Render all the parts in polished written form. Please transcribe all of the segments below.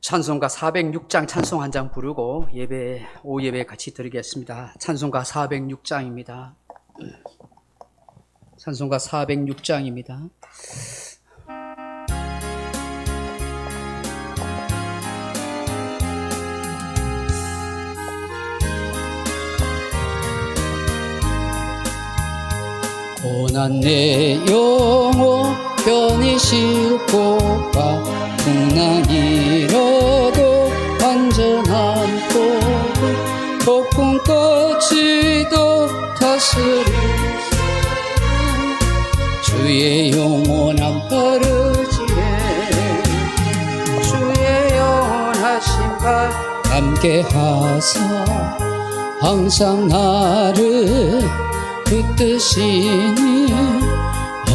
찬송가 406장 찬송 한 장 부르고 오후 예배 같이 드리겠습니다. 찬송가 406장입니다. 찬송가 406장입니다. 고난 내 영혼 편히 싣고 가 풍랑이로도 완전한 복음 폭풍까지도 다스릴 주의 영원한 빠르지에 주의 영원하신 발 함께하사 항상 나를 붙드시니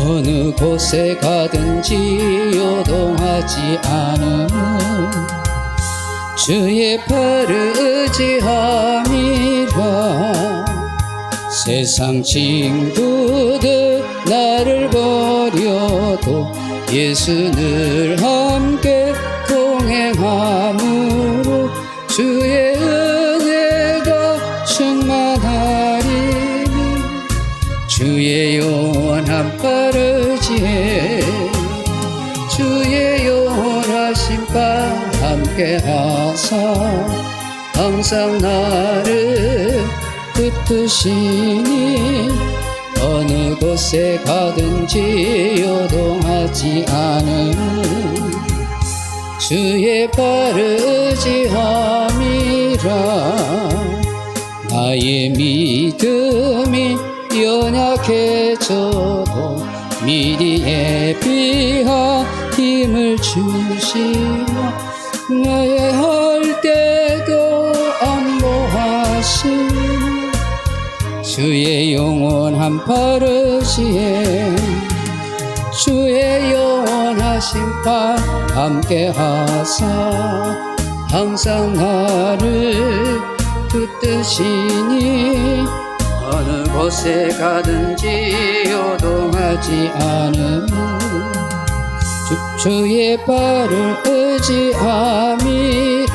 어느 곳에 가든지 요동하지 않음 주의 팔을 의지함이라 세상 친구들 나를 버려도 예수 늘 함께 동행함으로 주의 은혜가 충만하리니 주의 영원한 빠르지에 주의 영원하신 바 함께하사 항상 나를 붙드시니 어느 곳에 가든지 요동하지 않음 주의 발을 의지함이라 나의 믿음이 연약해져도 미리 예비한 힘을 주시며 나의 할 때도 안보하시니 주의 영원한 빠르시에 주의 영원하신 발 함께하사 항상 나를 붙드시니 어느 곳에 가든지 요동하지 않음 주의 발을 의지함이라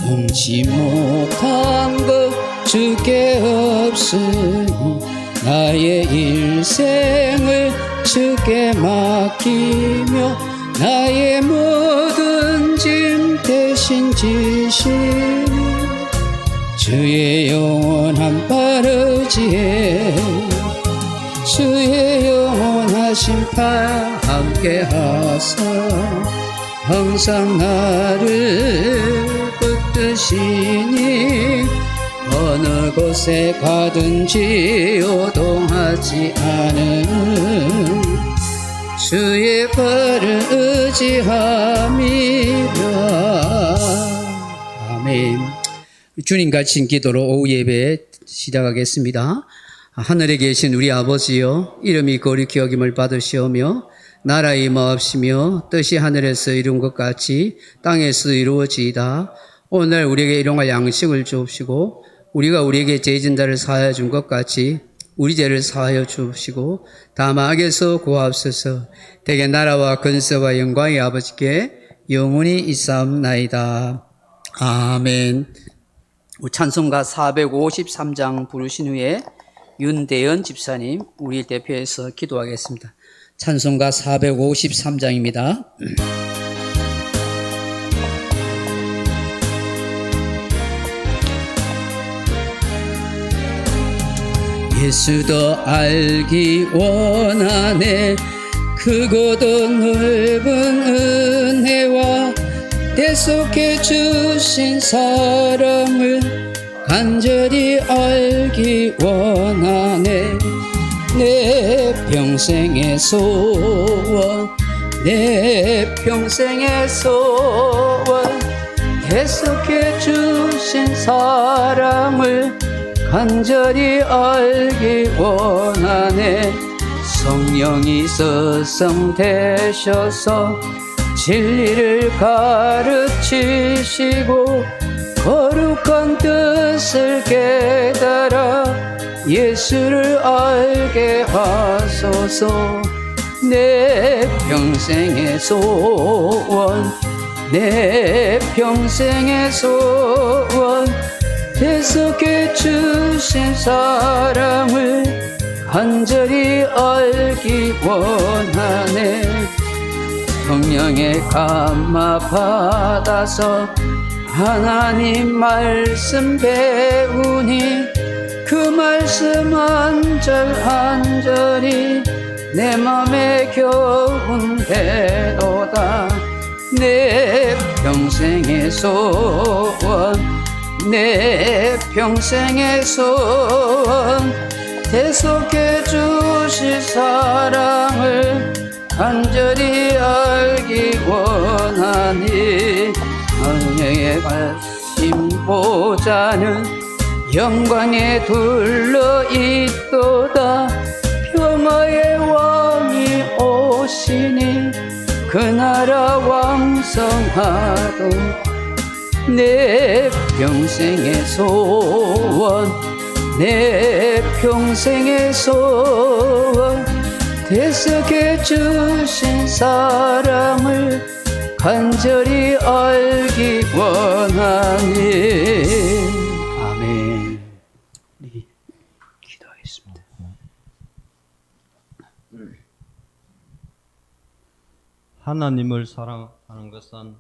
넘지 못한 것 주께 없으니 나의 일생을 주께 맡기며 나의 모든 짐 대신 지시니 주의 영원한 빠르지에 주의 영원하신 팔 함께하사 항상 나를 붙드시니 어느 곳에 가든지 요동하지 않음 주의 발을 의지함이라. 아멘. 주님 같이 기도로 오후 예배 시작하겠습니다. 하늘에 계신 우리 아버지여 이름이 거룩히 여김을 받으시오며 나라의 임하옵시며 뜻이 하늘에서 이룬 것 같이 땅에서 이루어지이다. 오늘 우리에게 일용할 양식을 주옵시고 우리가 우리에게 죄진 자를 사하여 준 것 같이 우리 죄를 사하여 주옵시고 다만 악에서 구하옵소서. 대개 나라와 근세와 영광이 아버지께 영원히 있사옵나이다. 아멘. 찬송가 453장 부르신 후에 윤대연 집사님 우리 대표해서 기도하겠습니다. 찬송가 453장입니다. 예수 더 알기 원하네 크고도 넓은 은혜와 대속해 주신 사랑을 간절히 알기 원하네 내 평생의 소원 내 평생의 소원 대속해 주신 사랑을 간절히 알기 원하네 성령이 서성되셔서 진리를 가르치시고 거룩한 뜻을 깨달아 예수를 알게 하소서 내 평생의 소원 내 평생의 소원 계속해 주신 사랑을 간절히 알기 원하네. 성령의 감화 받아서 하나님 말씀 배우니 그 말씀 한 절 한 절이 내 맘에 겨운대로다. 내 평생의 소원 내 평생의 소원 계속해 주실 사랑을 간절히 알기 원하니. 성령의 말씀 보좌는 영광에 둘러있도다. 평화의 왕이 오시니 그 나라 왕성하도. 내 평생의 소원 내 평생의 소원 계속해 주신 사랑을 간절히 알기 원하니. 아멘. 우리 기도하겠습니다. 하나님을 사랑하는 것은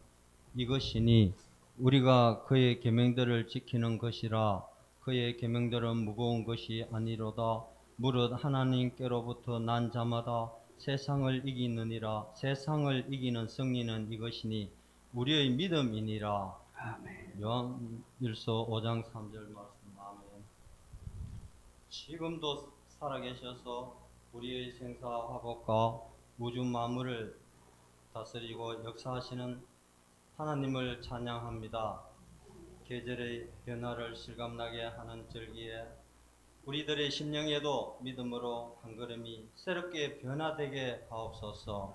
이것이니 우리가 그의 계명들을 지키는 것이라. 그의 계명들은 무거운 것이 아니로다. 무릇 하나님께로부터 난 자마다 세상을 이기느니라. 세상을 이기는 승리는 이것이니 우리의 믿음이니라. 아멘. 요한일서 5장 3절 말씀. 아멘. 지금도 살아계셔서 우리의 생사화복과 우주 만물을 다스리고 역사하시는 하나님을 찬양합니다. 계절의 변화를 실감나게 하는 절기에 우리들의 심령에도 믿음으로 한 걸음이 새롭게 변화되게 하옵소서.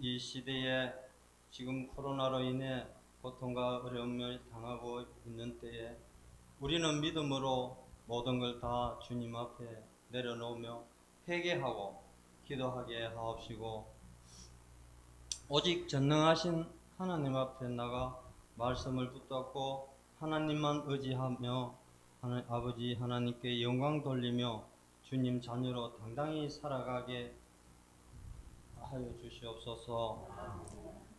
이 시대에 지금 코로나로 인해 고통과 어려움을 당하고 있는 때에 우리는 믿음으로 모든 걸 다 주님 앞에 내려놓으며 회개하고 기도하게 하옵시고, 오직 전능하신 하나님 앞에 나가 말씀을 붙잡고 하나님만 의지하며 아버지 하나님께 영광 돌리며 주님 자녀로 당당히 살아가게 하여 주시옵소서.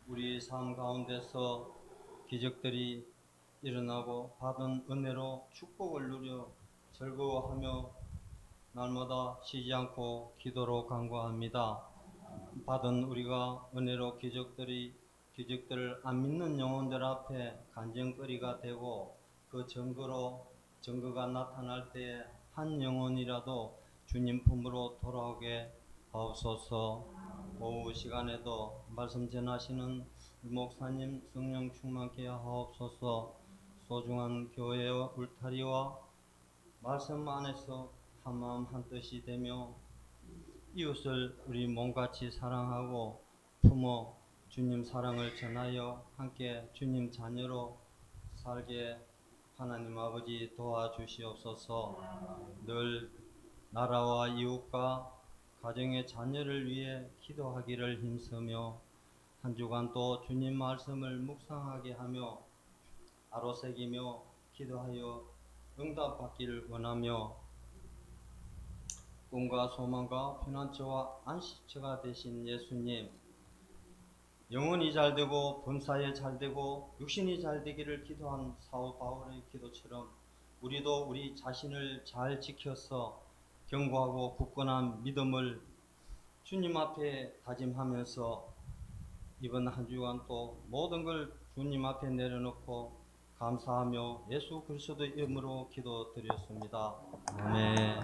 우리 삶 가운데서 기적들이 일어나고 받은 은혜로 축복을 누려 즐거워하며 날마다 쉬지 않고 기도로 간구합니다. 받은 우리가 은혜로 기적들을 안 믿는 영혼들 앞에 간증거리가 되고 그 증거가 나타날 때에 한 영혼이라도 주님 품으로 돌아오게 하옵소서. 오후 시간에도 말씀 전하시는 목사님 성령 충만케 하옵소서. 소중한 교회의 울타리와 말씀 안에서 한마음 한뜻이 되며 이웃을 우리 몸같이 사랑하고 품어 주님 사랑을 전하여 함께 주님 자녀로 살게 하나님 아버지 도와주시옵소서. 늘 나라와 이웃과 가정의 자녀를 위해 기도하기를 힘쓰며 한 주간 또 주님 말씀을 묵상하게 하며 아로새기며 기도하여 응답받기를 원하며 꿈과 소망과 피난처와 안식처가 되신 예수님, 영혼이 잘되고 범사에 잘되고 육신이 잘되기를 기도한 사도 바울의 기도처럼 우리도 우리 자신을 잘 지켜서 견고하고 굳건한 믿음을 주님 앞에 다짐하면서 이번 한 주간 또 모든 걸 주님 앞에 내려놓고 감사하며 예수 그리스도의 이름으로 기도드렸습니다. 아멘.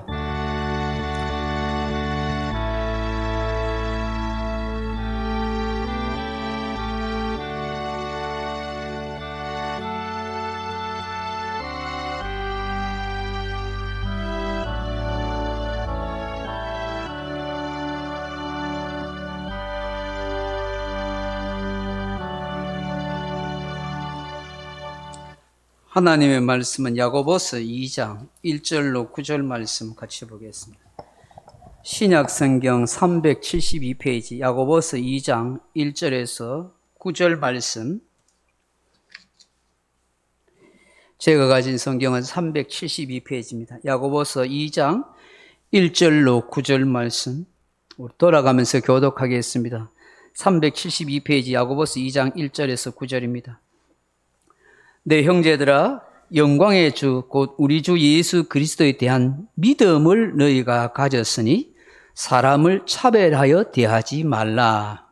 하나님의 말씀은 야고보서 2장 1절로 9절 말씀 같이 보겠습니다. 신약성경 372페이지 야고보서 2장 1절에서 9절 말씀. 제가 가진 성경은 372페이지입니다. 야고보서 2장 1절로 9절 말씀. 돌아가면서 교독하겠습니다. 372페이지 야고보서 2장 1절에서 9절입니다. 내 형제들아, 영광의 주 곧 우리 주 예수 그리스도에 대한 믿음을 너희가 가졌으니 사람을 차별하여 대하지 말라.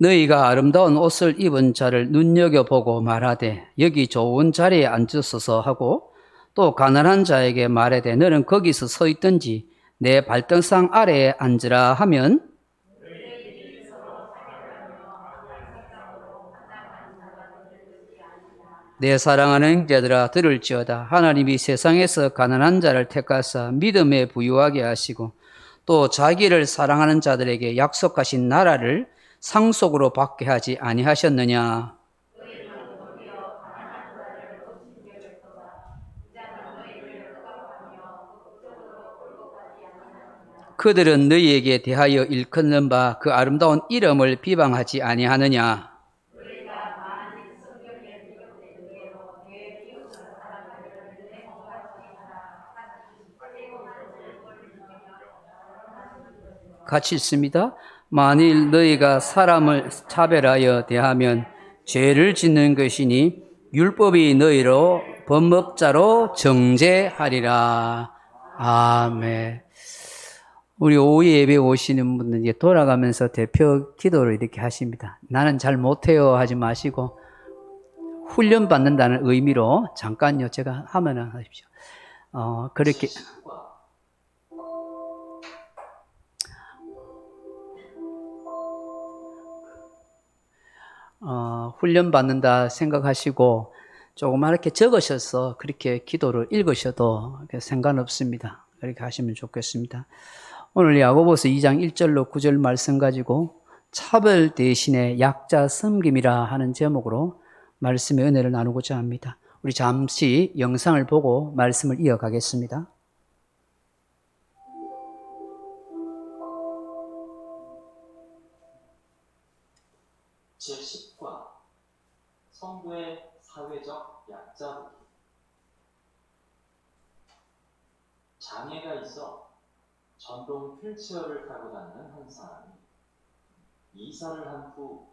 너희가 아름다운 옷을 입은 자를 눈여겨보고 말하되 여기 좋은 자리에 앉으소서 하고 또 가난한 자에게 말하되 너는 거기서 서 있든지 내 발등상 아래에 앉으라 하면 내 사랑하는 형제들아 들을지어다. 하나님이 세상에서 가난한 자를 택하사 믿음에 부유하게 하시고 또 자기를 사랑하는 자들에게 약속하신 나라를 상속으로 받게 하지 아니하셨느냐. 그들은 너희에게 대하여 일컫는 바 그 아름다운 이름을 비방하지 아니하느냐. 같이 읽습니다. 만일 너희가 사람을 차별하여 대하면 죄를 짓는 것이니 율법이 너희로 범법자로 정죄하리라. 아멘. 우리 오후 예배 오시는 분들 이제 돌아가면서 대표 기도를 이렇게 하십니다. 나는 잘 못해요 하지 마시고 훈련 받는다는 의미로 잠깐요 제가 하면은 하십시오. 그렇게 훈련 받는다 생각하시고 조그맣게 적으셔서 그렇게 기도를 읽으셔도 상관없습니다. 그렇게 하시면 좋겠습니다. 오늘 야고보서 2장 1절로 9절 말씀 가지고 차별 대신에 약자 섬김이라 하는 제목으로 말씀의 은혜를 나누고자 합니다. 우리 잠시 영상을 보고 말씀을 이어가겠습니다. 제10과 성도의 사회적 약자부기. 장애가 있어 전동 휠체어를 타고 다니는 한 사람이 이사를 한 후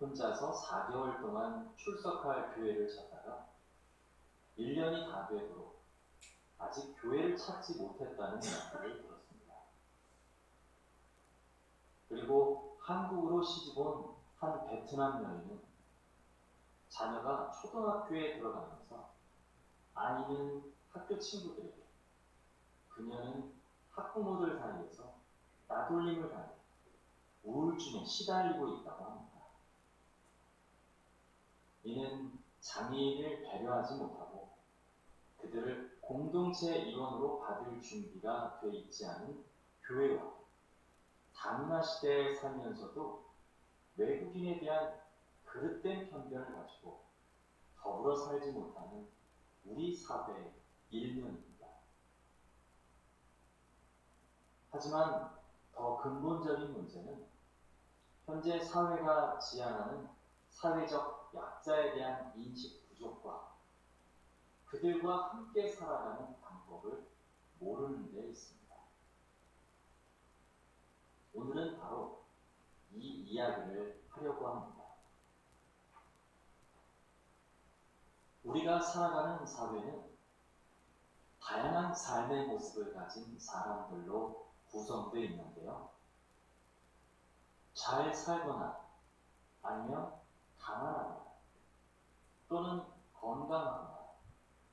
혼자서 4개월 동안 출석할 교회를 찾다가 1년이 다 되도록 아직 교회를 찾지 못했다는 이야기를 들었습니다. 그리고 한국으로 시집온 한 베트남 여인은 자녀가 초등학교에 들어가면서 아이는 학교 친구들에게, 그녀는 학부모들 사이에서 따돌림을 당해 우울증에 시달리고 있다고 합니다. 이는 장애인을 배려하지 못하고 그들을 공동체 일원으로 받을 준비가 돼 있지 않은 교회와 다문화 시대에 살면서도 외국인에 대한 그릇된 편견을 가지고 더불어 살지 못하는 우리 사회의 일면입니다. 하지만 더 근본적인 문제는 현재 사회가 지향하는 사회적 약자에 대한 인식 부족과 그들과 함께 살아가는 방법을 모르는 데 있습니다. 오늘은 바로 이 이야기를 하려고 합니다. 우리가 살아가는 사회는 다양한 삶의 모습을 가진 사람들로 구성되어 있는데요. 잘 살거나 아니면 가난하거나 또는 건강하거나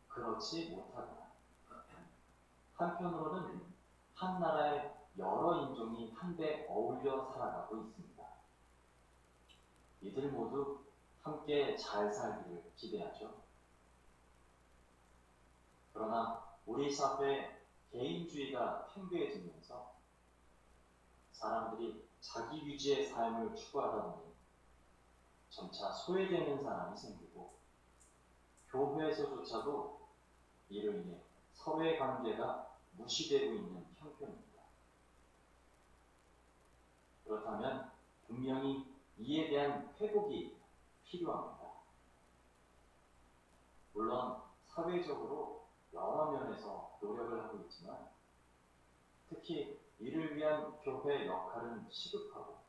그렇지 못하거나, 한편으로는 한 나라의 여러 인종이 한데 어울려 살아가고 있습니다. 이들 모두 함께 잘 살기를 기대하죠. 그러나 우리 사회에 개인주의가 팽배해지면서 사람들이 자기 위주의 삶을 추구하다 보니 점차 소외되는 사람이 생기고 교회에서조차도 이로 인해 서로의 관계가 무시되고 있는 형편입니다. 그렇다면 분명히 이에 대한 회복이 필요합니다. 물론 사회적으로 여러 면에서 노력을 하고 있지만 특히 이를 위한 교회의 역할은 시급하고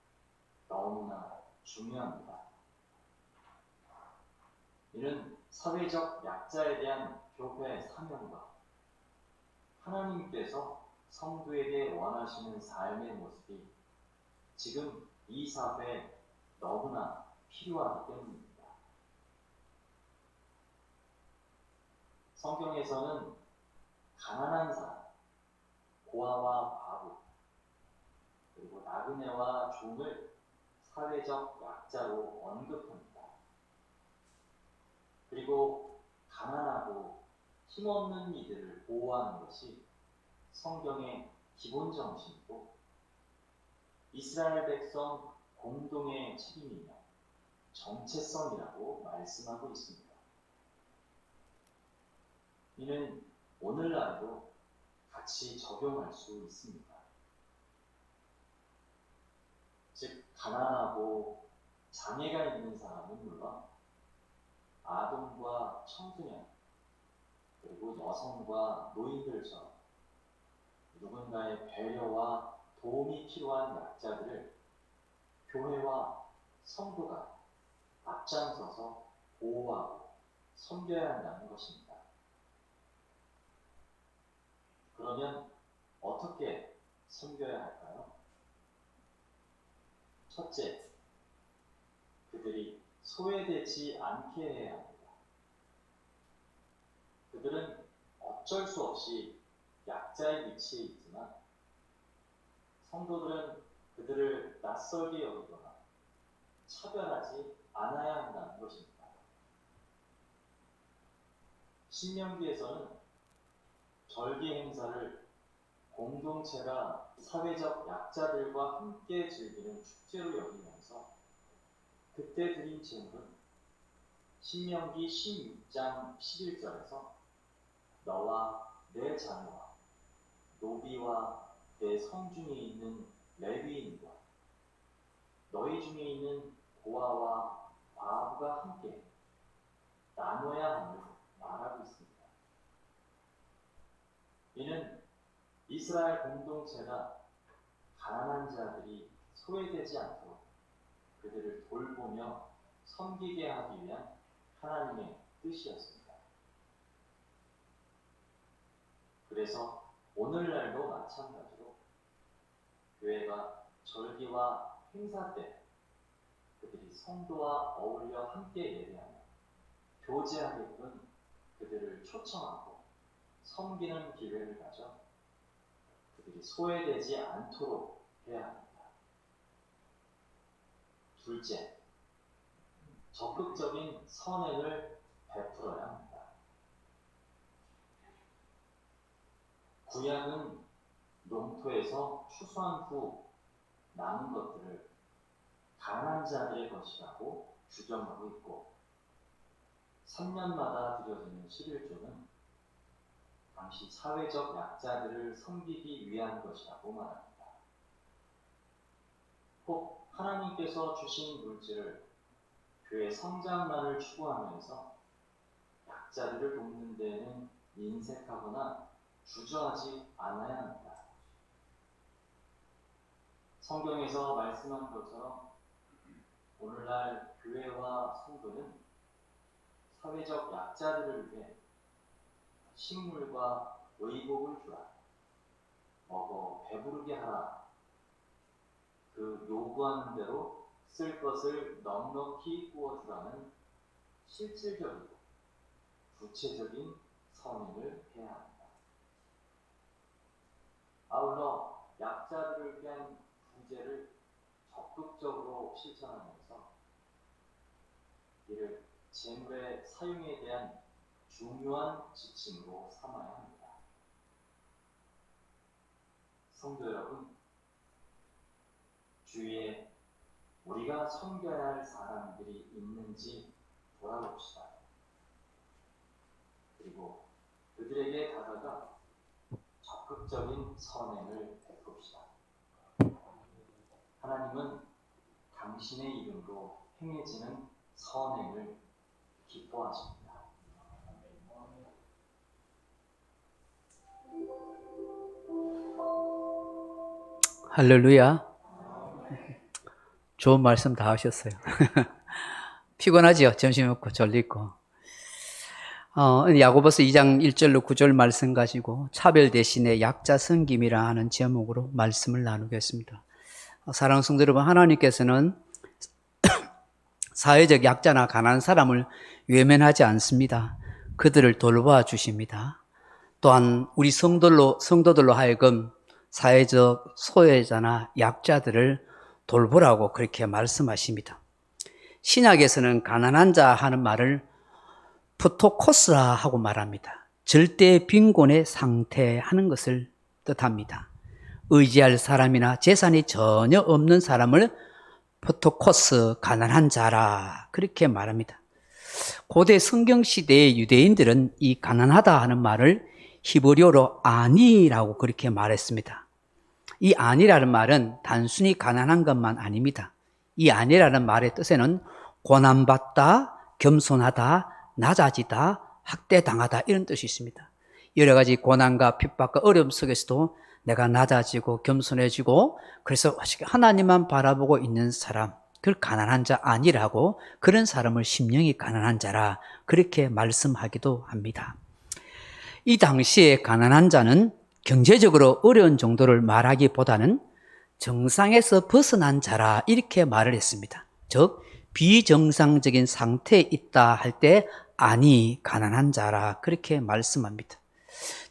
너무나 중요합니다. 이는 사회적 약자에 대한 교회의 사명과 하나님께서 성도에게 원하시는 삶의 모습이 지금 이 사회에 너무나 필요하기 때문입니다. 성경에서는 가난한 사람, 고아와 과부, 그리고 나그네와 종을 사회적 약자로 언급합니다. 그리고 가난하고 힘없는 이들을 보호하는 것이 성경의 기본 정신이고 이스라엘 백성 공동의 책임이며 정체성이라고 말씀하고 있습니다. 이는 오늘날도 같이 적용할 수 있습니다. 즉, 가난하고 장애가 있는 사람은 물론 아동과 청소년, 그리고 여성과 노인들처럼 누군가의 배려와 도움이 필요한 약자들을 교회와 성도가 앞장서서 보호하고 섬겨야 한다는 것입니다. 그러면 어떻게 섬겨야 할까요? 첫째, 그들이 소외되지 않게 해야 합니다. 그들은 어쩔 수 없이 약자의 위치에 있지만 성도들은 그들을 낯설게 여기거나 차별하지 않아야 한다는 것입니다. 신명기에서는 절기 행사를 공동체가 사회적 약자들과 함께 즐기는 축제로 여기면서 그때 드린 제물은 신명기 16장 11절에서 너와 내 자녀와 노비와 내 성중에 있는 레위인과 너희 중에 있는 고아와 과부가 함께 나눠야 함을 말하고 있습니다. 이는 이스라엘 공동체가 가난한 자들이 소외되지 않도록 그들을 돌보며 섬기게 하기 위한 하나님의 뜻이었습니다. 그래서 오늘날도 마찬가지로 교회가 절기와 행사 때 그들이 성도와 어울려 함께 예배하며 교제하게끔 그들을 초청하고 섬기는 기회를 가져 그들이 소외되지 않도록 해야 합니다. 둘째, 적극적인 선행을 베풀어야 합니다. 구약은 농토에서 추수한 후 남은 것들을 가난한 자들의 것이라고 규정하고 있고 3년마다 드려지는 11조는 당시 사회적 약자들을 섬기기 위한 것이라고 말합니다. 혹 하나님께서 주신 물질을 교회 성장만을 추구하면서 약자들을 돕는 데에는 인색하거나 주저하지 않아야 합니다. 성경에서 말씀한 것처럼 오늘날 교회와 성도는 사회적 약자들을 위해 식물과 의복을 주라, 먹어 배부르게 하라, 그 요구하는 대로 쓸 것을 넉넉히 구워주라는 실질적이고 구체적인 선행을 해야 합니다. 아울러 약자들을 위한 구제를 적극적으로 실천하면서 이를 재물의 사용에 대한 중요한 지침으로 삼아야 합니다. 성도 여러분, 주위에 우리가 섬겨야 할 사람들이 있는지 돌아봅시다. 그리고 그들에게 다가가 적극적인 선행을 베풉시다. 하나님은 당신의 이름으로 행해지는 선행을 기뻐하십니다. 할렐루야. 좋은 말씀 다 하셨어요. 피곤하지요? 점심 먹고 졸리고. 야고보서 2장 1절로 9절 말씀 가지고 차별 대신에 약자 섬김이라 하는 제목으로 말씀을 나누겠습니다. 사랑하는 성도 여러분, 하나님께서는 사회적 약자나 가난한 사람을 외면하지 않습니다. 그들을 돌봐 주십니다. 또한 우리 성도들로 하여금 사회적 소외자나 약자들을 돌보라고 그렇게 말씀하십니다. 신약에서는 가난한 자 하는 말을 프토코스라 하고 말합니다. 절대 빈곤의 상태 하는 것을 뜻합니다. 의지할 사람이나 재산이 전혀 없는 사람을 프토코스, 가난한 자라 그렇게 말합니다. 고대 성경시대의 유대인들은 이 가난하다 하는 말을 히브리어로 아니라고 그렇게 말했습니다. 이 아니라는 말은 단순히 가난한 것만 아닙니다. 이 아니라는 말의 뜻에는 고난받다, 겸손하다, 낮아지다, 학대당하다 이런 뜻이 있습니다. 여러 가지 고난과 핍박과 어려움 속에서도 내가 낮아지고 겸손해지고 그래서 하나님만 바라보고 있는 사람, 그걸 가난한 자 아니라고, 그런 사람을 심령이 가난한 자라 그렇게 말씀하기도 합니다. 이 당시에 가난한 자는 경제적으로 어려운 정도를 말하기보다는 정상에서 벗어난 자라 이렇게 말을 했습니다. 즉 비정상적인 상태에 있다 할 때 아니 가난한 자라 그렇게 말씀합니다.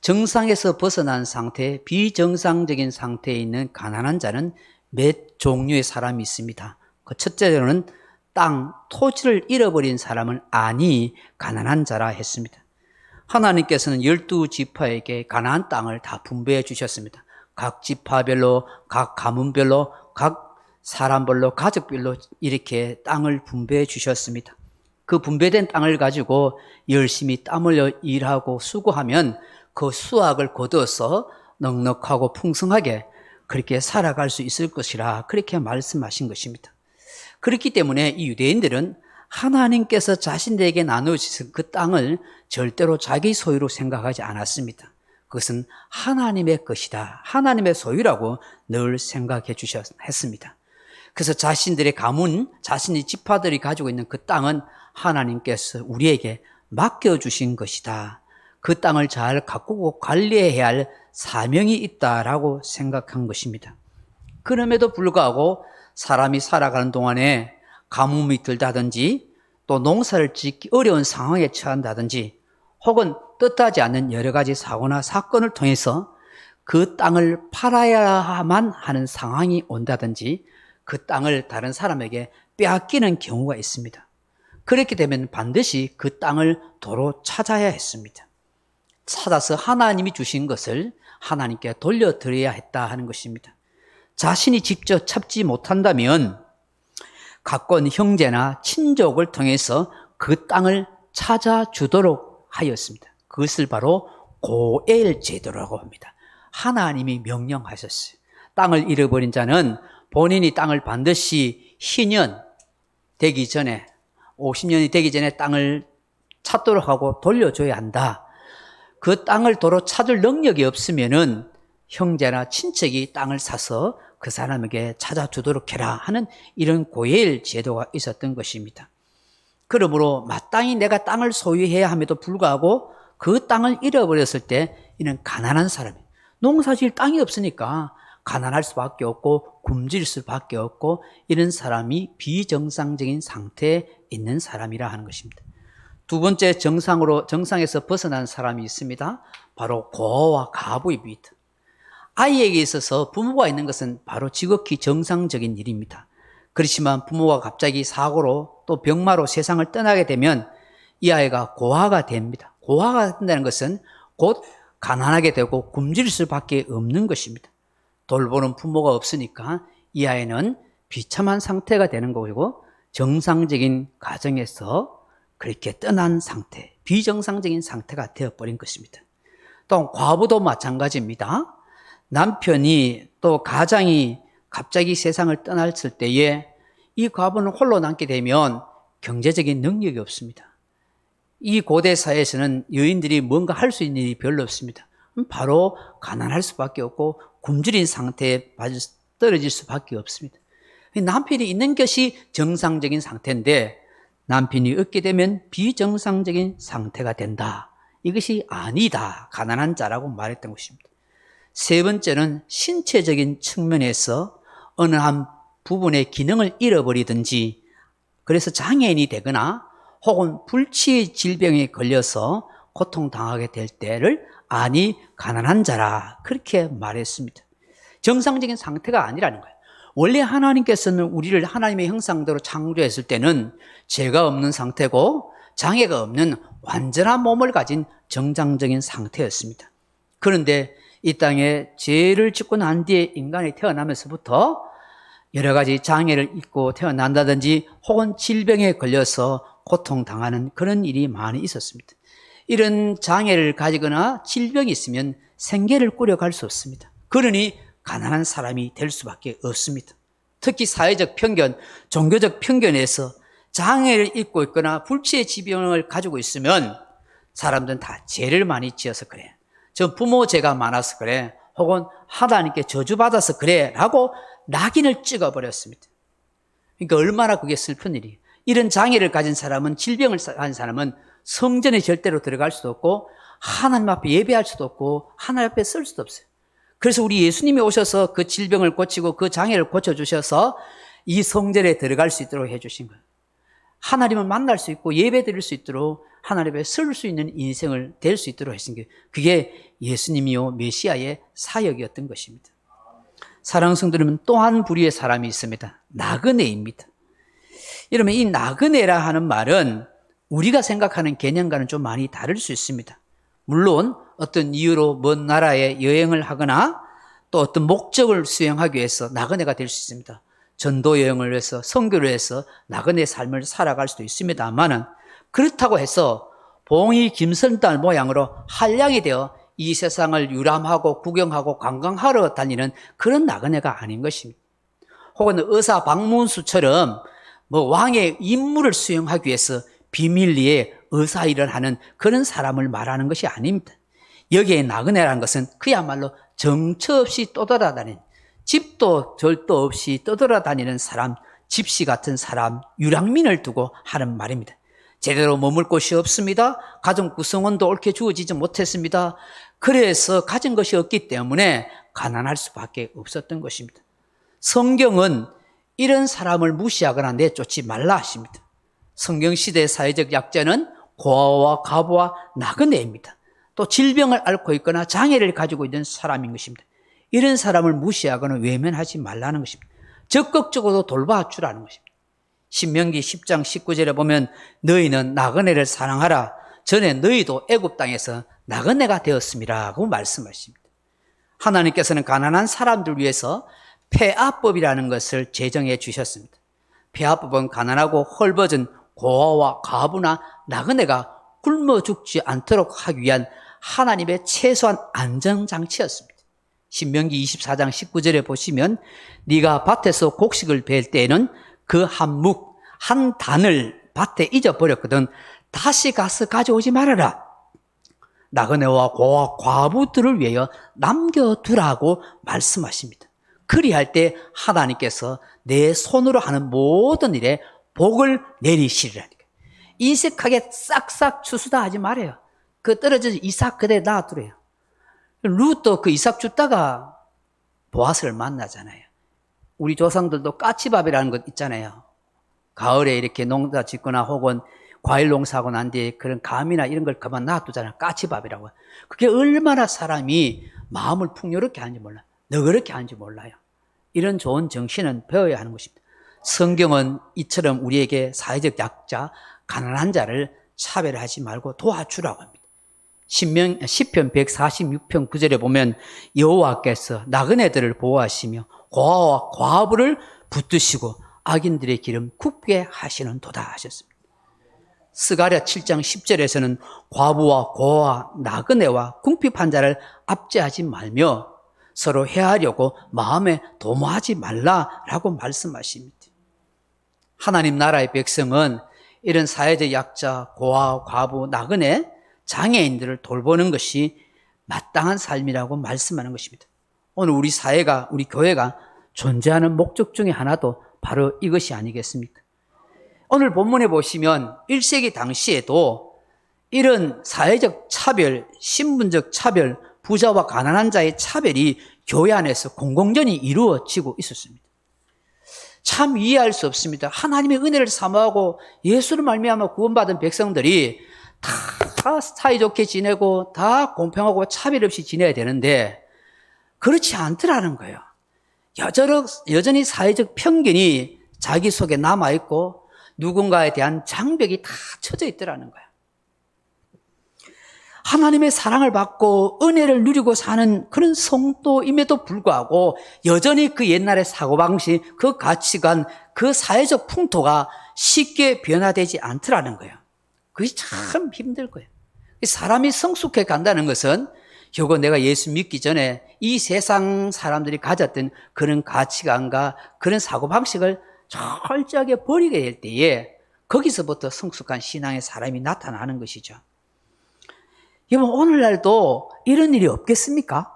정상에서 벗어난 상태, 비정상적인 상태에 있는 가난한 자는 몇 종류의 사람이 있습니다. 그 첫째로는 땅, 토지를 잃어버린 사람은 아니 가난한 자라 했습니다. 하나님께서는 12지파에게 가나안 땅을 다 분배해 주셨습니다. 각 지파별로, 각 가문별로, 각 사람별로, 가족별로 이렇게 땅을 분배해 주셨습니다. 그 분배된 땅을 가지고 열심히 땀 흘려 일하고 수고하면 그 수확을 거두어서 넉넉하고 풍성하게 그렇게 살아갈 수 있을 것이라 그렇게 말씀하신 것입니다. 그렇기 때문에 이 유대인들은 하나님께서 자신들에게 나누신 그 땅을 절대로 자기 소유로 생각하지 않았습니다. 그것은 하나님의 것이다, 하나님의 소유라고 늘 생각해 주셨습니다. 그래서 자신들의 가문, 자신의 지파들이 가지고 있는 그 땅은 하나님께서 우리에게 맡겨주신 것이다. 그 땅을 잘 가꾸고 관리해야 할 사명이 있다라고 생각한 것입니다. 그럼에도 불구하고 사람이 살아가는 동안에 가뭄이 들다든지 또 농사를 짓기 어려운 상황에 처한다든지 혹은 뜻하지 않는 여러 가지 사고나 사건을 통해서 그 땅을 팔아야만 하는 상황이 온다든지 그 땅을 다른 사람에게 빼앗기는 경우가 있습니다. 그렇게 되면 반드시 그 땅을 도로 찾아야 했습니다. 찾아서 하나님이 주신 것을 하나님께 돌려드려야 했다 하는 것입니다. 자신이 직접 찾지 못한다면 가까운 형제나 친족을 통해서 그 땅을 찾아주도록 하였습니다. 그것을 바로 고엘 제도라고 합니다. 하나님이 명령하셨어요. 땅을 잃어버린 자는 본인이 땅을 반드시 희년 되기 전에, 50년이 되기 전에 땅을 찾도록 하고 돌려줘야 한다. 그 땅을 도로 찾을 능력이 없으면은 형제나 친척이 땅을 사서 그 사람에게 찾아주도록 해라 하는 이런 고엘 제도가 있었던 것입니다. 그러므로 마땅히 내가 땅을 소유해야 함에도 불구하고 그 땅을 잃어버렸을 때 이는 가난한 사람이에요. 농사지을 땅이 없으니까 가난할 수밖에 없고 굶주릴 수밖에 없고 이런 사람이 비정상적인 상태에 있는 사람이라 하는 것입니다. 두 번째 정상에서 벗어난 사람이 있습니다. 바로 고아와 가부입니다. 아이에게 있어서 부모가 있는 것은 바로 지극히 정상적인 일입니다. 그렇지만 부모가 갑자기 사고로 또 병마로 세상을 떠나게 되면 이 아이가 고아가 됩니다. 고아가 된다는 것은 곧 가난하게 되고 굶주릴 수밖에 없는 것입니다. 돌보는 부모가 없으니까 이 아이는 비참한 상태가 되는 거고 정상적인 가정에서 그렇게 떠난 상태, 비정상적인 상태가 되어버린 것입니다. 또 과부도 마찬가지입니다. 남편이 또 가장이 갑자기 세상을 떠났을 때에 이 과부는 홀로 남게 되면 경제적인 능력이 없습니다. 이 고대 사회에서는 여인들이 뭔가 할 수 있는 일이 별로 없습니다. 바로 가난할 수밖에 없고 굶주린 상태에 떨어질 수밖에 없습니다. 남편이 있는 것이 정상적인 상태인데 남편이 없게 되면 비정상적인 상태가 된다. 이것이 아니다. 가난한 자라고 말했던 것입니다. 세 번째는 신체적인 측면에서 어느 한 부분의 기능을 잃어버리든지 그래서 장애인이 되거나 혹은 불치의 질병에 걸려서 고통당하게 될 때를 아니 가난한 자라 그렇게 말했습니다. 정상적인 상태가 아니라는 거예요. 원래 하나님께서는 우리를 하나님의 형상대로 창조했을 때는 죄가 없는 상태고 장애가 없는 완전한 몸을 가진 정상적인 상태였습니다. 그런데 이 땅에 죄를 짓고 난 뒤에 인간이 태어나면서부터 여러 가지 장애를 입고 태어난다든지 혹은 질병에 걸려서 고통당하는 그런 일이 많이 있었습니다. 이런 장애를 가지거나 질병이 있으면 생계를 꾸려갈 수 없습니다. 그러니 가난한 사람이 될 수밖에 없습니다. 특히 사회적 편견, 종교적 편견에서 장애를 입고 있거나 불치의 질병을 가지고 있으면 사람들은 다 죄를 많이 지어서 그래. 저 부모 죄가 많아서 그래. 혹은 하나님께 저주받아서 그래. 라고 낙인을 찍어버렸습니다. 그러니까 얼마나 그게 슬픈 일이에요. 이런 장애를 가진 사람은, 질병을 가진 사람은 성전에 절대로 들어갈 수도 없고 하나님 앞에 예배할 수도 없고 하나님 앞에 설 수도 없어요. 그래서 우리 예수님이 오셔서 그 질병을 고치고 그 장애를 고쳐주셔서 이 성전에 들어갈 수 있도록 해주신 거예요. 하나님을 만날 수 있고 예배 드릴 수 있도록 하나님 앞에 설 수 있는 인생을 될 수 있도록 하신 게 그게 예수님이요 메시아의 사역이었던 것입니다. 사랑하는 성도님은 또 한 부류의 사람이 있습니다. 나그네입니다. 여러분 이 나그네라 하는 말은 우리가 생각하는 개념과는 좀 많이 다를 수 있습니다. 물론 어떤 이유로 먼 나라에 여행을 하거나 또 어떤 목적을 수행하기 위해서 나그네가 될 수 있습니다. 전도 여행을 위해서 선교를 해서 나그네 삶을 살아갈 수도 있습니다만은 그렇다고 해서 봉이 김선달 모양으로 한량이 되어 이 세상을 유람하고 구경하고 관광하러 다니는 그런 나그네가 아닌 것입니다. 혹은 의사 박문수처럼 왕의 임무를 수행하기 위해서 비밀리에 의사 일을 하는 그런 사람을 말하는 것이 아닙니다. 여기에 나그네라는 것은 그야말로 정처 없이 떠돌아다니는, 집도 절도 없이 떠돌아다니는 사람, 집시 같은 사람, 유랑민을 두고 하는 말입니다. 제대로 머물 곳이 없습니다. 가정 구성원도 옳게 주어지지 못했습니다. 그래서 가진 것이 없기 때문에 가난할 수밖에 없었던 것입니다. 성경은 이런 사람을 무시하거나 내쫓지 말라 하십니다. 성경시대의 사회적 약자는 고아와 과부와 나그네입니다. 또 질병을 앓고 있거나 장애를 가지고 있는 사람인 것입니다. 이런 사람을 무시하거나 외면하지 말라는 것입니다. 적극적으로 돌봐주라는 것입니다. 신명기 10장 19절에 보면 너희는 나그네를 사랑하라. 전에 너희도 애굽 땅에서 나그네가 되었음이라고 말씀하십니다. 하나님께서는 가난한 사람들 위해서 폐아법이라는 것을 제정해 주셨습니다. 폐아법은 가난하고 헐벗은 고아와 과부나 나그네가 굶어 죽지 않도록 하기 위한 하나님의 최소한 안전장치였습니다. 신명기 24장 19절에 보시면 네가 밭에서 곡식을 벨 때에는 그 한 묵, 한 단을 밭에 잊어버렸거든 다시 가서 가져오지 말아라. 나그네와 고아, 과부들을 위하여 남겨두라고 말씀하십니다. 그리할 때 하나님께서 내 손으로 하는 모든 일에 복을 내리시리라니까. 인색하게 싹싹 추수다 하지 말아요. 그 떨어져서 이삭 그대 놔두래요. 룻도 그 이삭 줬다가 보아스를 만나잖아요. 우리 조상들도 까치밥이라는 것 있잖아요. 가을에 이렇게 농사 짓거나 혹은 과일 농사하고 난 뒤에 그런 감이나 이런 걸 그만 놔두잖아요. 까치밥이라고. 그게 얼마나 사람이 마음을 풍요롭게 하는지 몰라요. 너그럽게 하는지 몰라요. 이런 좋은 정신은 배워야 하는 것입니다. 성경은 이처럼 우리에게 사회적 약자, 가난한 자를 차별하지 말고 도와주라고 합니다. 시편 146편 9절에 보면 여호와께서 나그네들을 보호하시며 고아와 과부를 붙드시고 악인들의 기름 굽게 하시는 도다 하셨습니다. 스가랴 7장 10절에서는 과부와 고아와 나그네와 궁핍한 자를 압제하지 말며 서로 해하려고 마음에 도모하지 말라라고 말씀하십니다. 하나님 나라의 백성은 이런 사회적 약자, 고아, 과부, 나그네, 장애인들을 돌보는 것이 마땅한 삶이라고 말씀하는 것입니다. 오늘 우리 사회가, 우리 교회가 존재하는 목적 중에 하나도 바로 이것이 아니겠습니까? 오늘 본문에 보시면 1세기 당시에도 이런 사회적 차별, 신분적 차별, 부자와 가난한 자의 차별이 교회 안에서 공공전히 이루어지고 있었습니다. 참 이해할 수 없습니다. 하나님의 은혜를 사모하고 예수를 말미암아 구원받은 백성들이 다 사이좋게 지내고 다 공평하고 차별 없이 지내야 되는데 그렇지 않더라는 거예요. 여전히 사회적 편견이 자기 속에 남아있고 누군가에 대한 장벽이 다 쳐져 있더라는 거예요. 하나님의 사랑을 받고 은혜를 누리고 사는 그런 성도임에도 불구하고 여전히 그 옛날의 사고방식, 그 가치관, 그 사회적 풍토가 쉽게 변화되지 않더라는 거예요. 그게 참 힘들 거예요. 사람이 성숙해 간다는 것은 결국 내가 예수 믿기 전에 이 세상 사람들이 가졌던 그런 가치관과 그런 사고방식을 철저하게 버리게 될 때에 거기서부터 성숙한 신앙의 사람이 나타나는 것이죠. 여러분, 오늘날도 이런 일이 없겠습니까?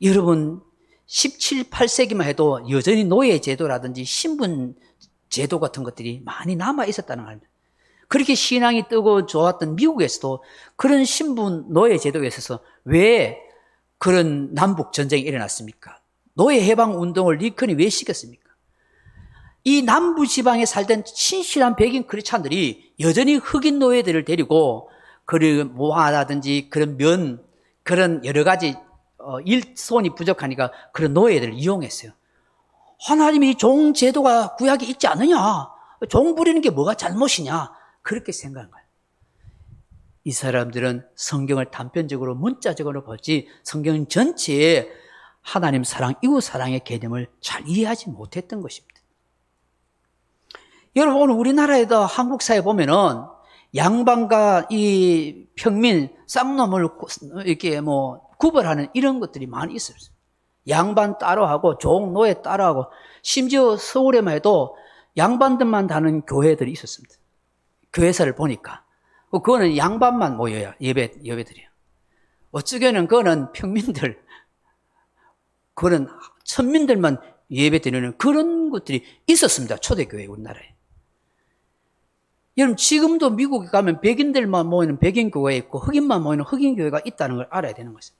여러분, 17, 8세기만 해도 여전히 노예제도라든지 신분제도 같은 것들이 많이 남아 있었다는 겁니다. 그렇게 신앙이 뜨고 좋았던 미국에서도 그런 신분 노예제도에 있어서 왜 그런 남북전쟁이 일어났습니까? 노예해방운동을 리컨이 왜 시켰습니까? 이 남부지방에 살던 신실한 백인 크리스찬들이 여전히 흑인 노예들을 데리고 그런 모화라든지 그런 면, 그런 여러 가지 일손이 부족하니까 그런 노예들을 이용했어요. 하나님이 종 제도가 구약에 있지 않느냐? 종 부리는 게 뭐가 잘못이냐? 그렇게 생각한 거예요. 이 사람들은 성경을 단편적으로 문자적으로 보지 성경 전체에 하나님 사랑, 이웃 사랑의 개념을 잘 이해하지 못했던 것입니다. 여러분, 오늘 우리나라에도 한국 사회 보면은 양반과 이 평민, 쌍놈을 이렇게 구별하는 이런 것들이 많이 있어요. 양반 따로 하고 종, 노예 따로 하고 심지어 서울에만 해도 양반들만 다는 교회들이 있었습니다. 교회사를 보니까. 그거는 양반만 모여요. 예배드려요. 어쩌게는 그거는 평민들, 그런 천민들만 예배드리는 그런 것들이 있었습니다. 초대교회 우리나라에. 여러분, 지금도 미국에 가면 백인들만 모이는 백인교회 있고 흑인만 모이는 흑인교회가 있다는 걸 알아야 되는 것이에요.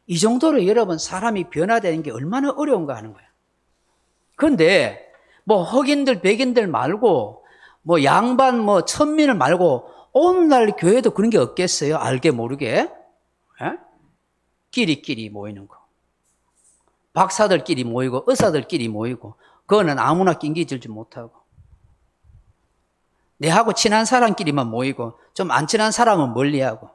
이 정도로 여러분, 사람이 변화되는 게 얼마나 어려운가 하는 거예요. 그런데 흑인들, 백인들 말고 양반, 천민을 말고 오늘날 교회도 그런 게 없겠어요? 알게 모르게. 끼리끼리 모이는 거. 박사들끼리 모이고 의사들끼리 모이고 그거는 아무나 낑기질지 못하고 내하고 친한 사람끼리만 모이고 좀 안 친한 사람은 멀리하고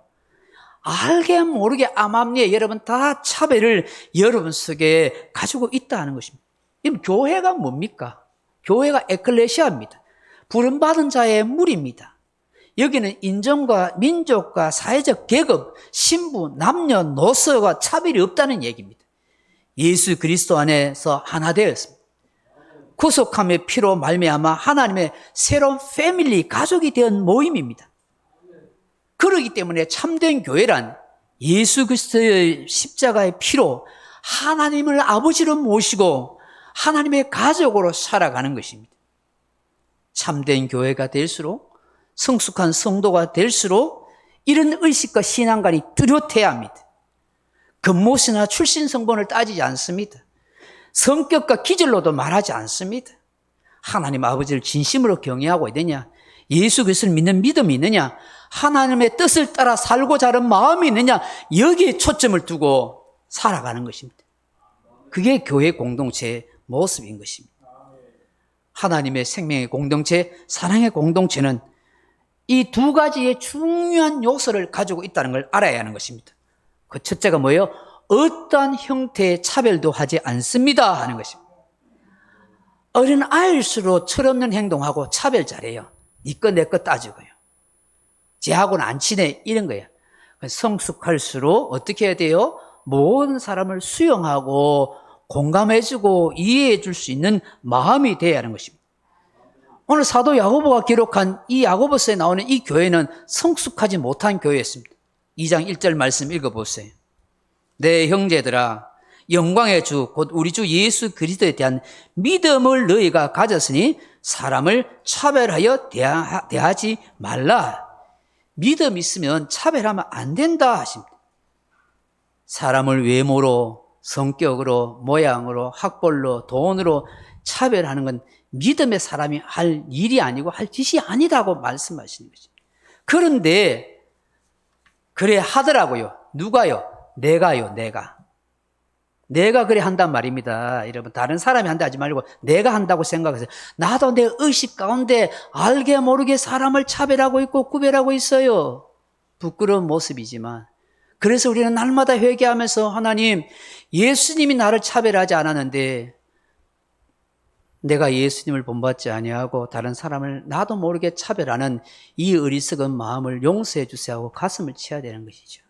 알게 모르게 암암리에 여러분 다 차별을 여러분 속에 가지고 있다는 것입니다. 이 교회가 뭡니까? 교회가 에클레시아입니다. 부름받은 자의 무리입니다. 여기는 인종과 민족과 사회적 계급, 신분, 남녀노소가 차별이 없다는 얘기입니다. 예수 그리스도 안에서 하나 되었습니다. 구속함의 피로 말미암아 하나님의 새로운 패밀리, 가족이 된 모임입니다. 그렇기 때문에 참된 교회란 예수 그리스도의 십자가의 피로 하나님을 아버지로 모시고 하나님의 가족으로 살아가는 것입니다. 참된 교회가 될수록, 성숙한 성도가 될수록 이런 의식과 신앙관이 뚜렷해야 합니다. 겉모습이나 출신 성분을 따지지 않습니다. 성격과 기질로도 말하지 않습니다. 하나님 아버지를 진심으로 경외하고 있느냐, 예수 그리스도를 믿는 믿음이 있느냐, 하나님의 뜻을 따라 살고자 하는 마음이 있느냐, 여기에 초점을 두고 살아가는 것입니다. 그게 교회 공동체의 모습인 것입니다. 하나님의 생명의 공동체, 사랑의 공동체는 이 두 가지의 중요한 요소를 가지고 있다는 걸 알아야 하는 것입니다. 그 첫째가 뭐예요? 어떠한 형태의 차별도 하지 않습니다 하는 것입니다. 어린 아이일수록 철없는 행동하고 차별 잘해요. 니 거 내 거 따지고요. 쟤하고는 안 친해. 이런 거예요. 성숙할수록 어떻게 해야 돼요? 모든 사람을 수용하고 공감해주고 이해해줄 수 있는 마음이 돼야 하는 것입니다. 오늘 사도 야고보가 기록한 이 야고보서에 나오는 이 교회는 성숙하지 못한 교회였습니다. 2장 1절 말씀 읽어보세요. 내 형제들아, 영광의 주 곧 우리 주 예수 그리스도에 대한 믿음을 너희가 가졌으니 사람을 차별하여 대하지 말라. 믿음 있으면 차별하면 안 된다 하십니다. 사람을 외모로, 성격으로, 모양으로, 학벌로, 돈으로 차별하는 건 믿음의 사람이 할 일이 아니고 할 짓이 아니라고 말씀하시는 것입니다. 그런데 그래 하더라고요. 누가요? 내가요, 내가. 내가 그래 한단 말입니다. 여러분, 다른 사람이 한다 하지 말고 내가 한다고 생각하세요. 나도 내 의식 가운데 알게 모르게 사람을 차별하고 있고 구별하고 있어요. 부끄러운 모습이지만. 그래서 우리는 날마다 회개하면서 하나님, 예수님이 나를 차별하지 않았는데 내가 예수님을 본받지 아니하고 다른 사람을 나도 모르게 차별하는 이 어리석은 마음을 용서해 주세요 하고 가슴을 치야 되는 것이죠.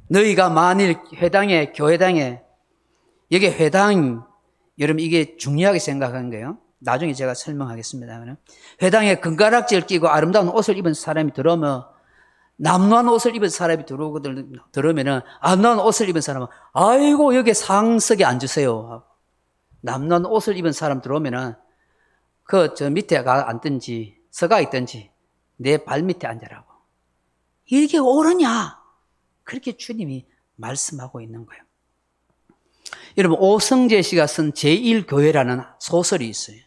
너희가 만일 회당에, 교회당에, 여기 회당, 여러분 이게 중요하게 생각하는 거예요. 나중에 제가 설명하겠습니다. 회당에 금가락지를 끼고 아름다운 옷을 입은 사람이 들어오면, 남루한 옷을 입은 사람이 들어오면은, 남루한 옷을 입은 사람은, 아이고, 여기 상석에 앉으세요. 남루한 옷을 입은 사람 들어오면은, 저 밑에 앉든지, 서가 있든지, 내 발 밑에 앉으라고. 이게 옳으냐? 그렇게 주님이 말씀하고 있는 거예요. 여러분, 오성재 씨가 쓴 제1교회라는 소설이 있어요.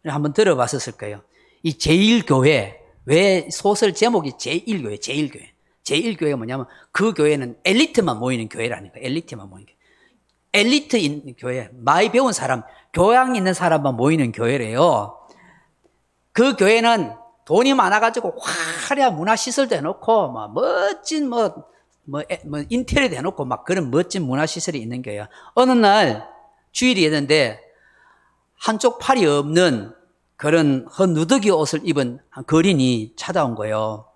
한번 들어봤었을 거예요. 이 제1교회, 왜 소설 제목이 제1교회, 제1교회. 제1교회가 뭐냐면 그 교회는 엘리트만 모이는 교회라는 거예요. 엘리트만 모이는 교회. 엘리트인 교회, 많이 배운 사람, 교양 있는 사람만 모이는 교회래요. 그 교회는 돈이 많아가지고 화려한 문화시설도 해놓고, 멋진 인테리어도 해놓고 막 그런 멋진 문화시설이 있는 거예요. 어느 날 주일이었는데 한쪽 팔이 없는 그런 헌누더기 옷을 입은 한 거린이 찾아온 거예요.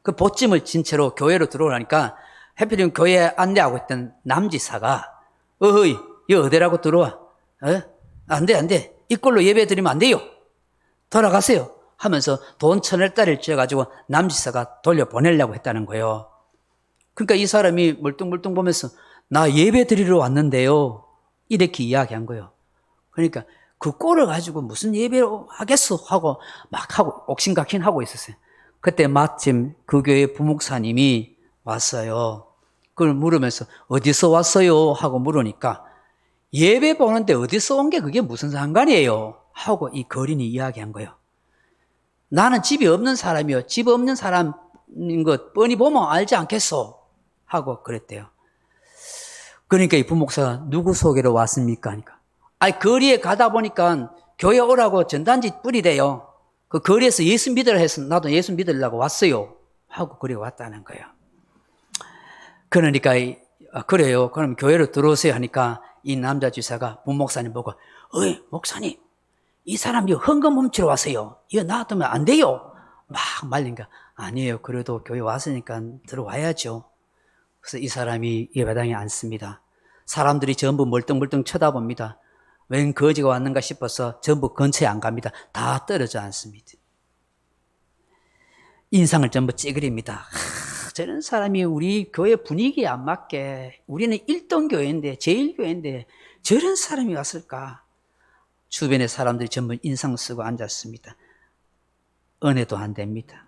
그 보찜을 진 채로 교회로 들어오라니까 해필이면 교회에 안내하고 있던 남지사가 어허이, 여기 어디라고 들어와? 안 돼. 이꼴로 예배 드리면 안 돼요. 돌아가세요. 하면서 돈 1,000원짜리를 쥐어가지고 남지사가 돌려보내려고 했다는 거예요. 그러니까 이 사람이 멀뚱멀뚱 보면서 나 예배 드리러 왔는데요. 이렇게 이야기한 거예요. 그러니까 그 꼴을 가지고 무슨 예배를 하겠어 하고 막 하고 옥신각신 하고 있었어요. 그때 마침 그 교회 부목사님이 왔어요. 그걸 물으면서 어디서 왔어요? 하고 물으니까 예배 보는데 어디서 온 게 그게 무슨 상관이에요? 하고 이 거린이 이야기한 거예요. 나는 집이 없는 사람이요. 집 없는 사람인 것 뻔히 보면 알지 않겠소? 하고 그랬대요. 그러니까 이 부목사가 누구 소개로 왔습니까? 하니까. 거리에 가다 보니까 교회 오라고 전단지 뿌리대요. 그 거리에서 예수 믿으라 해서 나도 예수 믿으려고 왔어요. 하고 그래 왔다는 거예요. 그러니까, 그래요. 그럼 교회로 들어오세요 하니까 이 남자 지사가 부목사님 보고, 어이, 목사님, 이 사람이 헌금 훔치러 왔어요. 이거 놔두면 안 돼요. 막 말리니까, 아니에요. 그래도 교회 왔으니까 들어와야죠. 그래서 이 사람이 예배당에 앉습니다. 사람들이 전부 멀뚱멀뚱 쳐다봅니다. 웬 거지가 왔는가 싶어서 전부 근처에 안 갑니다. 다 떨어져 앉습니다. 인상을 전부 찌그립니다. 저런 사람이 우리 교회 분위기에 안 맞게, 우리는 1등 교회인데, 제1교회인데 저런 사람이 왔을까? 주변의 사람들이 전부 인상 쓰고 앉았습니다. 은혜도 안 됩니다.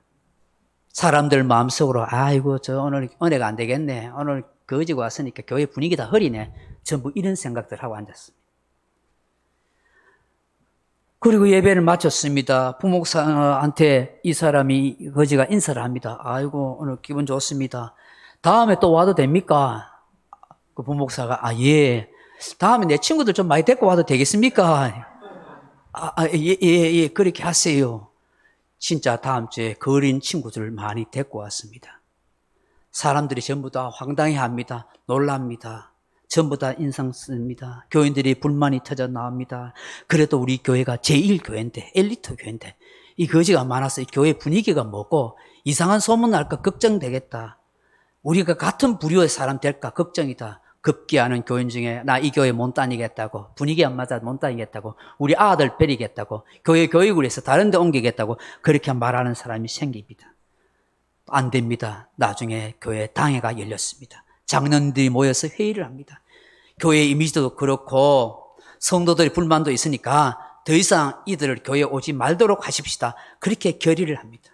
사람들 마음속으로 아이고 저 오늘 은혜가 안 되겠네. 오늘 거지가 왔으니까 교회 분위기 다 흐리네. 전부 이런 생각들 하고 앉았습니다. 그리고 예배를 마쳤습니다. 부목사한테 이 사람이 거지가 인사를 합니다. 아이고 오늘 기분 좋습니다. 다음에 또 와도 됩니까? 그 부목사가 예. 다음에 내 친구들 좀 많이 데리고 와도 되겠습니까? 예, 그렇게 하세요. 진짜 다음 주에 거린 친구들을 많이 데리고 왔습니다. 사람들이 전부 다 황당해합니다. 놀랍니다. 전부 다 인상 씁니다. 교인들이 불만이 터져 나옵니다. 그래도 우리 교회가 제1교회인데, 엘리트 교회인데, 이 거지가 많아서 이 교회 분위기가 뭐고, 이상한 소문 날까 걱정되겠다. 우리가 같은 부류의 사람 될까 걱정이다. 급기야는 교인 중에 나 이 교회 못 다니겠다고, 분위기 안 맞아 못 다니겠다고, 우리 아들 버리겠다고, 교회 교육을 해서 다른 데 옮기겠다고 그렇게 말하는 사람이 생깁니다. 안 됩니다. 나중에 교회 당회가 열렸습니다. 장로님들이 모여서 회의를 합니다. 교회 이미지도 그렇고 성도들의 불만도 있으니까 더 이상 이들을 교회에 오지 말도록 하십시다. 그렇게 결의를 합니다.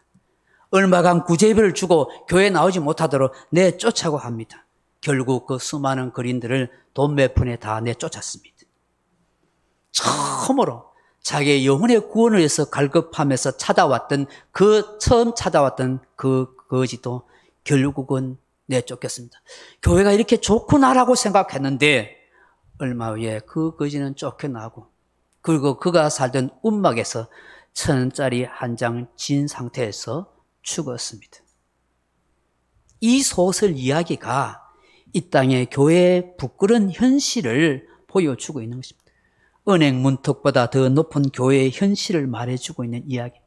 얼마간 구제비를 주고 교회에 나오지 못하도록 내쫓자고 합니다. 결국 그 수많은 그린들을 돈 몇 푼에 다 내쫓았습니다. 처음으로 자기의 영혼의 구원을 위해서 갈급하면서 처음 찾아왔던 그 거지도 결국은 내쫓겼습니다. 교회가 이렇게 좋구나라고 생각했는데 얼마 후에 그 거지는 쫓겨나고, 그리고 그가 살던 움막에서 1,000원짜리 한 장 진 상태에서 죽었습니다. 이 소설 이야기가 이 땅의 교회의 부끄러운 현실을 보여주고 있는 것입니다. 은행 문턱보다 더 높은 교회의 현실을 말해주고 있는 이야기.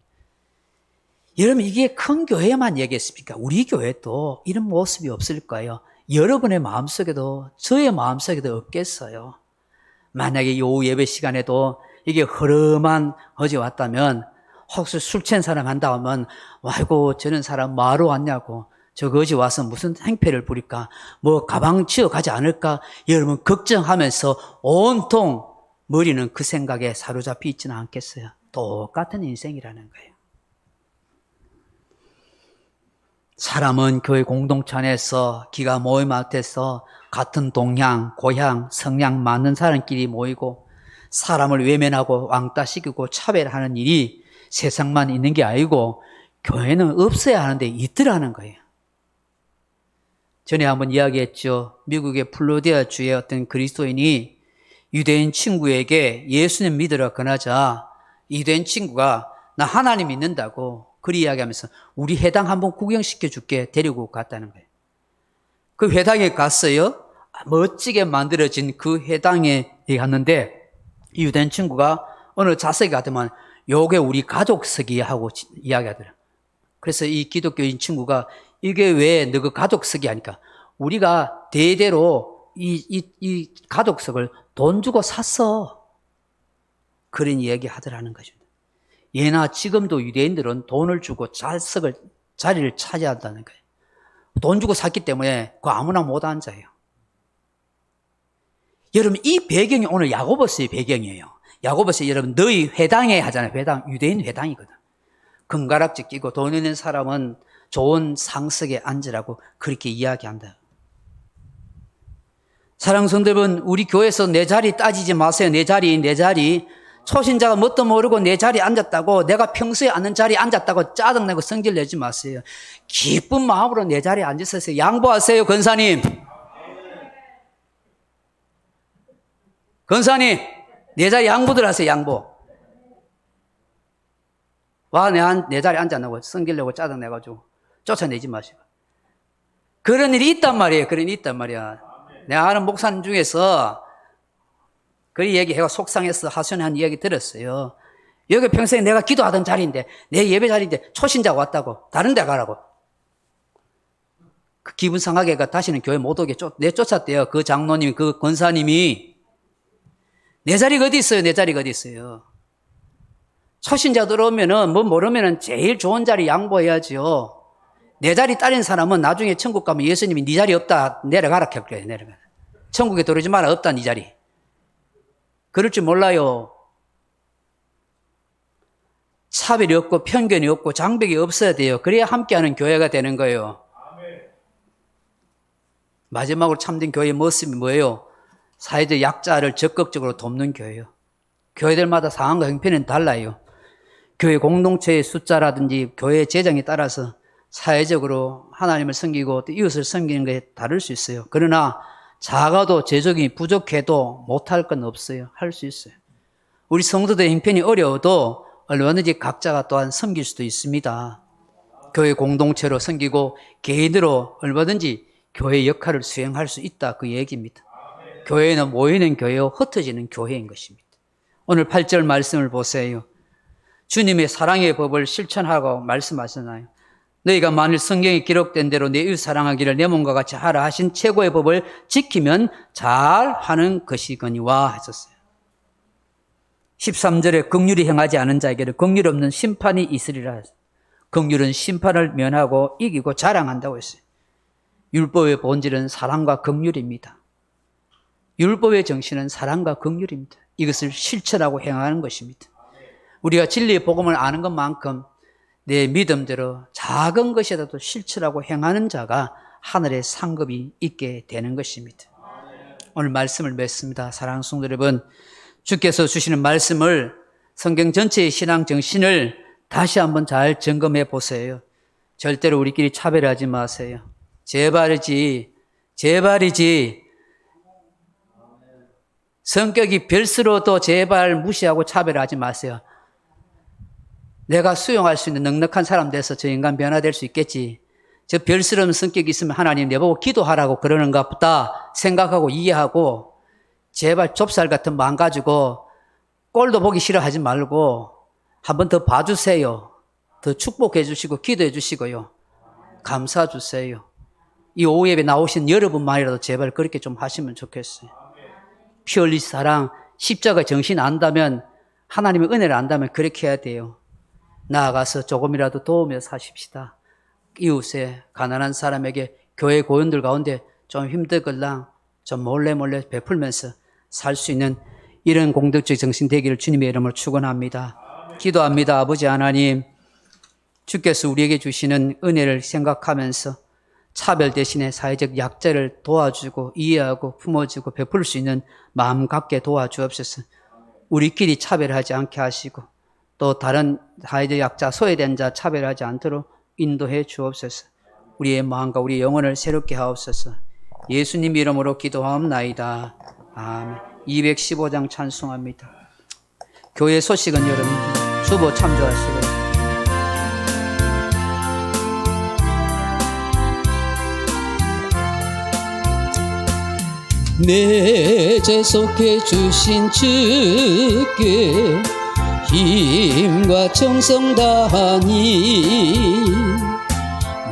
여러분, 이게 큰 교회만 얘기했습니까? 우리 교회도 이런 모습이 없을까요? 여러분의 마음속에도 저의 마음속에도 없겠어요. 만약에 요 예배 시간에도 이게 흐름한 어제 왔다면, 혹시 술 취한 사람 한다 하면 아이고 저런 사람 뭐하러 왔냐고, 저 거지 와서 무슨 행패를 부릴까, 뭐 가방 치워가지 않을까, 여러분 걱정하면서 온통 머리는 그 생각에 사로잡혀 있지는 않겠어요. 똑같은 인생이라는 거예요. 사람은 교회 공동체 안에서 기가 모임 앞에서 같은 동향, 고향, 성향 맞는 사람끼리 모이고 사람을 외면하고 왕따시키고 차별하는 일이 세상만 있는 게 아니고 교회는 없어야 하는데 있더라는 거예요. 전에 한번 이야기했죠. 미국의 플로리다 주의 어떤 그리스도인이 유대인 친구에게 예수님 믿으라 권하자 유대인 친구가 나 하나님 믿는다고 그리 이야기하면서 우리 회당 한번 구경시켜 줄게 데리고 갔다는 거예요. 그 회당에 갔어요. 멋지게 만들어진 그 회당에 갔는데 이 유대인 친구가 어느 좌석에 가더만 요게 우리 가족석이야 하고 이야기하더라. 그래서 이 기독교인 친구가 이게 왜 너그 가족석이 하니까 우리가 대대로 이 가족석을 돈 주고 샀어. 그런 이야기 하더라는 거죠. 예나 지금도 유대인들은 돈을 주고 자리를 차지한다는 거예요. 돈 주고 샀기 때문에 그 아무나 못 앉아요. 여러분, 이 배경이 오늘 야고보서의 배경이에요. 야고보서 여러분 너희 회당에 하잖아요. 회당, 유대인 회당이거든. 금가락지 끼고 돈 있는 사람은 좋은 상석에 앉으라고 그렇게 이야기한다. 사랑하는 성도 여러분, 우리 교회에서 내 자리 따지지 마세요. 내 자리. 초신자가 뭣도 모르고 내 자리에 앉았다고, 내가 평소에 앉는 자리에 앉았다고 짜증내고 성질 내지 마세요. 기쁜 마음으로 내 자리에 앉으세요. 양보하세요, 권사님. 권사님, 내 자리 양보들 하세요, 양보. 와, 내 자리에 앉았나고 성질 내고 짜증내가지고 쫓아내지 마시고. 그런 일이 있단 말이에요. 그런 일이 있단 말이야. 내가 아는 목사님 중에서 그 얘기해가 속상해서 하소연에 한 이야기 들었어요. 여기 평소에 내가 기도하던 자리인데, 내 예배 자리인데 초신자가 왔다고 다른 데 가라고. 그 기분 상하게 다시는 교회 못 오게 내쫓았대요. 그 장로님, 그 권사님이. 내 자리가 어디 있어요? 내 자리가 어디 있어요? 초신자들 오면은 뭐 모르면은 제일 좋은 자리 양보해야지요. 내 자리 따린 사람은 나중에 천국 가면 예수님이 네 자리 없다 내려가라 할 거예요. 내려가. 천국에 들어오지 마라. 없다 네 자리. 그럴 줄 몰라요. 차별이 없고 편견이 없고 장벽이 없어야 돼요. 그래야 함께하는 교회가 되는 거예요. 마지막으로 참된 교회의 모습이 뭐예요? 사회적 약자를 적극적으로 돕는 교회예요. 교회들마다 상황과 형편은 달라요. 교회 공동체의 숫자라든지 교회 재정에 따라서 사회적으로 하나님을 섬기고 또 이웃을 섬기는 게 다를 수 있어요. 그러나 작아도 재정이 부족해도 못할 건 없어요. 할 수 있어요. 우리 성도들의 형편이 어려워도 얼마든지 각자가 또한 섬길 수도 있습니다. 교회 공동체로 섬기고 개인으로 얼마든지 교회 역할을 수행할 수 있다, 그 얘기입니다. 교회는 모이는 교회요, 흩어지는 교회인 것입니다. 오늘 8절 말씀을 보세요. 주님의 사랑의 법을 실천하라고 말씀하셨나요? 너희가 만일 성경에 기록된 대로 내 이웃 사랑하기를 내 몸과 같이 하라 하신 최고의 법을 지키면 잘하는 것이거니와 하셨어요. 13절에 긍휼히 행하지 않은 자에게는 긍휼 없는 심판이 있으리라 하셨어요. 긍휼은 심판을 면하고 이기고 자랑한다고 했어요. 율법의 본질은 사랑과 긍휼입니다. 율법의 정신은 사랑과 긍휼입니다. 이것을 실천하고 행하는 것입니다. 우리가 진리의 복음을 아는 것만큼 내 믿음대로 작은 것이라도 실천하고 행하는 자가 하늘의 상급이 있게 되는 것입니다. 오늘 말씀을 맺습니다. 사랑하는 성도 여러분, 주께서 주시는 말씀을, 성경 전체의 신앙 정신을 다시 한번 잘 점검해 보세요. 절대로 우리끼리 차별하지 마세요. 제발이지 성격이 별수로도 제발 무시하고 차별하지 마세요. 내가 수용할 수 있는 넉넉한 사람 돼서 저 인간 변화될 수 있겠지. 저 별스러운 성격이 있으면 하나님 내보고 기도하라고 그러는가 보다 생각하고 이해하고, 제발 좁쌀 같은 마음 가지고 꼴도 보기 싫어하지 말고 한 번 더 봐주세요. 더 축복해 주시고 기도해 주시고요. 감사 주세요. 이 오후 예배 나오신 여러분만이라도 제발 그렇게 좀 하시면 좋겠어요. 피 흘린 사랑, 십자가 정신 안다면, 하나님의 은혜를 안다면 그렇게 해야 돼요. 나아가서 조금이라도 도우며 사십시다. 이웃에, 가난한 사람에게, 교회 고연들 가운데 좀 힘들걸랑 좀 몰래 베풀면서 살 수 있는 이런 공덕적 정신 되기를 주님의 이름으로 축원합니다. 기도합니다. 아버지 하나님, 주께서 우리에게 주시는 은혜를 생각하면서 차별 대신에 사회적 약자를 도와주고 이해하고 품어주고 베풀 수 있는 마음 갖게 도와주옵소서. 우리끼리 차별하지 않게 하시고 또 다른 사회적 약자, 소외된 자 차별하지 않도록 인도해 주옵소서. 우리의 마음과 우리의 영혼을 새롭게 하옵소서. 예수님 이름으로 기도하옵나이다. 아멘. 215장 찬송합니다. 교회 소식은 여러분 주보 참조하시고요. 내 재속해 주신 주께 힘과 정성 다하니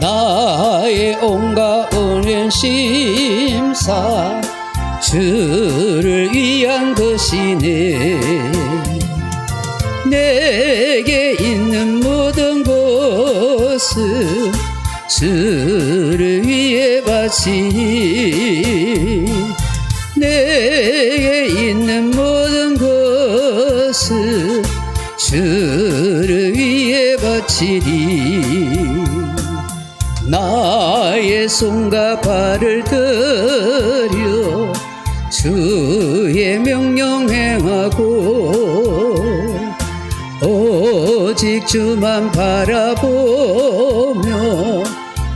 나의 온갖 은혜 심사 주를 위한 것이네. 내게 있는 모든 것을 주를 위해 바치니 내게 있는 모든 것을 주를 위해 바치리. 나의 손과 발을 들여 주의 명령 행하고 오직 주만 바라보며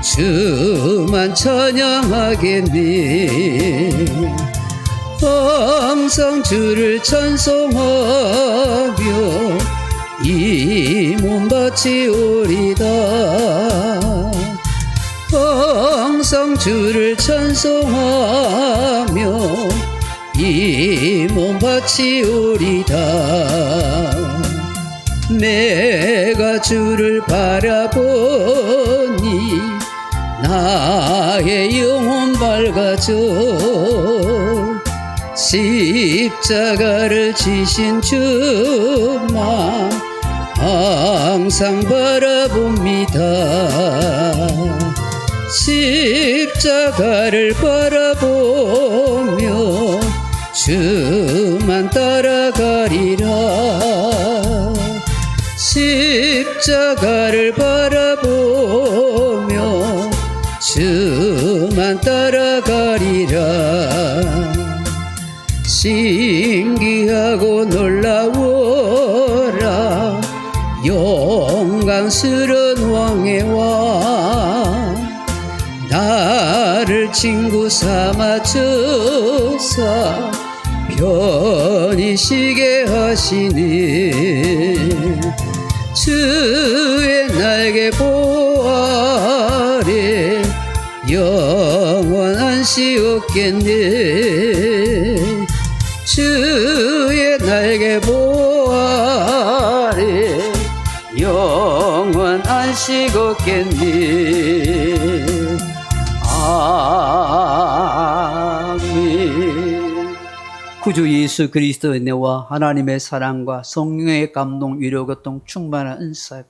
주만 찬양하겠네. 항상 주를 찬송하며 이 몸 바치오리다. 항상 주를 찬송하며 이 몸 바치오리다. 내가 주를 바라보니 나의 영혼 밝아져. 십자가를 지신 주만 항상 바라봅니다. 십자가를 바라보며 주만 따라가리라. 십자가를 바라보며 주만 따라가리라. 신기하고 놀라워라 영광스런 왕의 왕. 나를 친구 삼아주사 편히 쉬게 하시네. 주의 날개 보호 아래 영원 안시 없겠네. 주의 날개 보아래 영원 안식 얻겠니. 아멘. 구주 예수 그리스도의 은혜와 하나님의 사랑과 성령의 감동, 위로, 교통, 충만한 은사가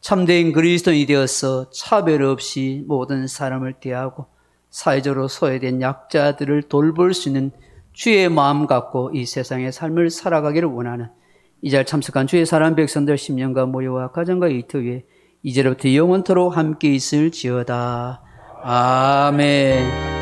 참된 그리스도인이 되어서 차별 없이 모든 사람을 대하고 사회적으로 소외된 약자들을 돌볼 수 있는 주의 마음 갖고 이 세상의 삶을 살아가기를 원하는 이 잘 참석한 주의 사랑 백성들 10년간 모여와 가정과 이터 위에 이제로부터 영원토록 함께 있을지어다. 아멘.